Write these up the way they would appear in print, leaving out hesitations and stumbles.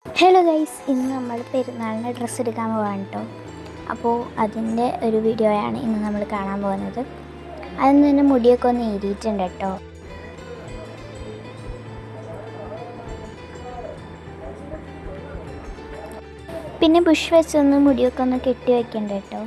Hello guys, ഇന്ന് നമ്മൾ പെരുന്നാളിന് ഡ്രസ്സ് എടുക്കാൻ പോകാൻ കേട്ടോ. അപ്പോൾ അതിൻ്റെ ഒരു വീഡിയോയാണ് ഇന്ന് നമ്മൾ കാണാൻ പോകുന്നത്. അതിൽ നിന്ന് മുടിയൊക്കെ ഒന്ന് ഏരിയിട്ടുണ്ട് കേട്ടോ. പിന്നെ ബുഷ് വെച്ചൊന്ന് മുടിയൊക്കെ ഒന്ന് കെട്ടി വയ്ക്കണ്ട കേട്ടോ.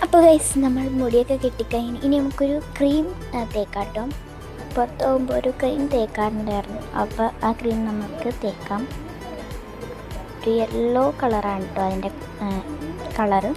അപ്പോൾ ഗൈസ്, നമ്മൾ മുടിയൊക്കെ കെട്ടിക്കഴിഞ്ഞ് ഇനി നമുക്കൊരു ക്രീം തേക്കാട്ടോ. പുറത്ത് പോകുമ്പോൾ ഒരു ക്രീം തേക്കാറുണ്ടായിരുന്നു. അപ്പോൾ ആ ക്രീം നമുക്ക് തേക്കാം. ഒരു യെല്ലോ കളറാണ് കേട്ടോ അതിൻ്റെ കളറ്.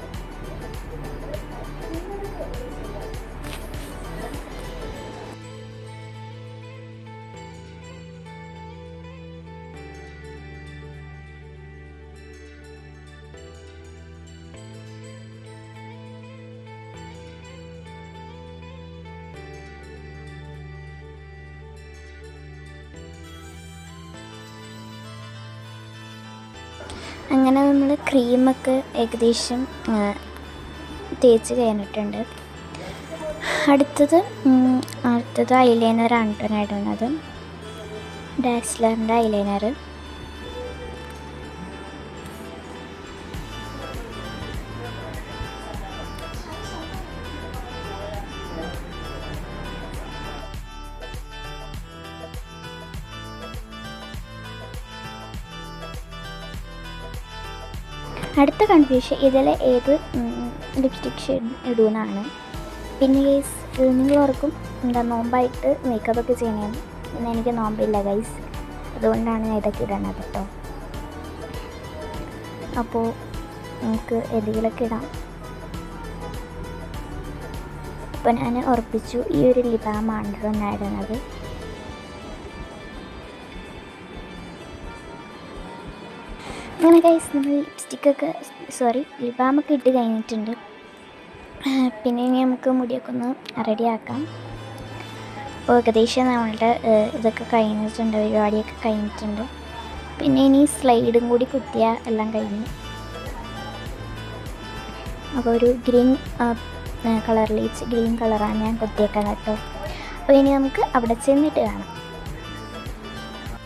അങ്ങനെ നമ്മൾ ക്രീമൊക്കെ ഏകദേശം തേച്ച് കഴിഞ്ഞിട്ടുണ്ട്. അടുത്തത് ഐലൈനറാണ് കേട്ടോ ഇടുന്നത്. ഡാസ്ലറിൻ്റെ ഐലൈനർ. അടുത്ത കൺഫ്യൂഷൻ ഇതിൽ ഏത് ലിപ്സ്റ്റിക് ഷെയ്ഡ് ഇടുമെന്നാണ്. പിന്നെ ഗൈസ്, നിങ്ങൾ ഓർക്കും നോമ്പായിട്ട് മേക്കപ്പൊക്കെ ചെയ്യണമെന്ന്. ഇന്ന് എനിക്ക് നോമ്പില്ല ഗൈസ്, അതുകൊണ്ടാണ് ഞാൻ ഇതൊക്കെ ഇടണത് കേട്ടോ. അപ്പോൾ നമുക്ക് ഏതെങ്കിലുമൊക്കെ ഇടാം. അപ്പോൾ ഞാൻ ഉറപ്പിച്ചു ഈ ഒരു ലിപ് ബാമാണ് ഞാൻ ഇടുന്നത്. അങ്ങനെ ഗൈസ്, നമ്മൾ ലിപ് ബാമൊക്കെ ഇട്ട് കഴിഞ്ഞിട്ടുണ്ട്. പിന്നെ ഇനി നമുക്ക് മുടിയൊക്കെ ഒന്ന് റെഡിയാക്കാം. അപ്പോൾ ഏകദേശം നമ്മളുടെ ഇതൊക്കെ കഴിഞ്ഞിട്ടുണ്ട്, പരിപാടിയൊക്കെ കഴിഞ്ഞിട്ടുണ്ട്. പിന്നെ ഇനി സ്ലൈഡും കൂടി കുത്തിയാൽ എല്ലാം കഴിഞ്ഞു. അപ്പോൾ ഒരു ഗ്രീൻ കളറാണ് ഞാൻ കുത്തിയേക്കാൻ കേട്ടോ. അപ്പോൾ ഇനി നമുക്ക് അവിടെ ചെന്നിട്ട് കാണാം.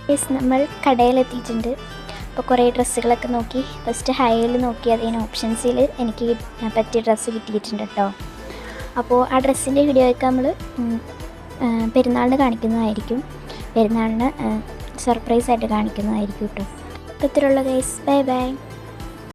ഗൈസ്, നമ്മൾ കടയിലെത്തിയിട്ടുണ്ട്. അപ്പോൾ കുറേ ഡ്രസ്സുകളൊക്കെ നോക്കി. ഫസ്റ്റ് ഹൈയിൽ നോക്കി, അതിന് ഓപ്ഷൻസിൽ എനിക്ക് പറ്റിയ ഡ്രസ്സ് കിട്ടിയിട്ടുണ്ട് കേട്ടോ. അപ്പോൾ ആ ഡ്രസ്സിൻ്റെ വീഡിയോ ഒക്കെ നമ്മൾ പെരുന്നാളിന് കാണിക്കുന്നതായിരിക്കും. പെരുന്നാളിന് സർപ്രൈസായിട്ട് കാണിക്കുന്നതായിരിക്കും കേട്ടോ. അപ്പോൾ ഇത്രയുള്ള ഗൈസ്, ബൈ ബൈ.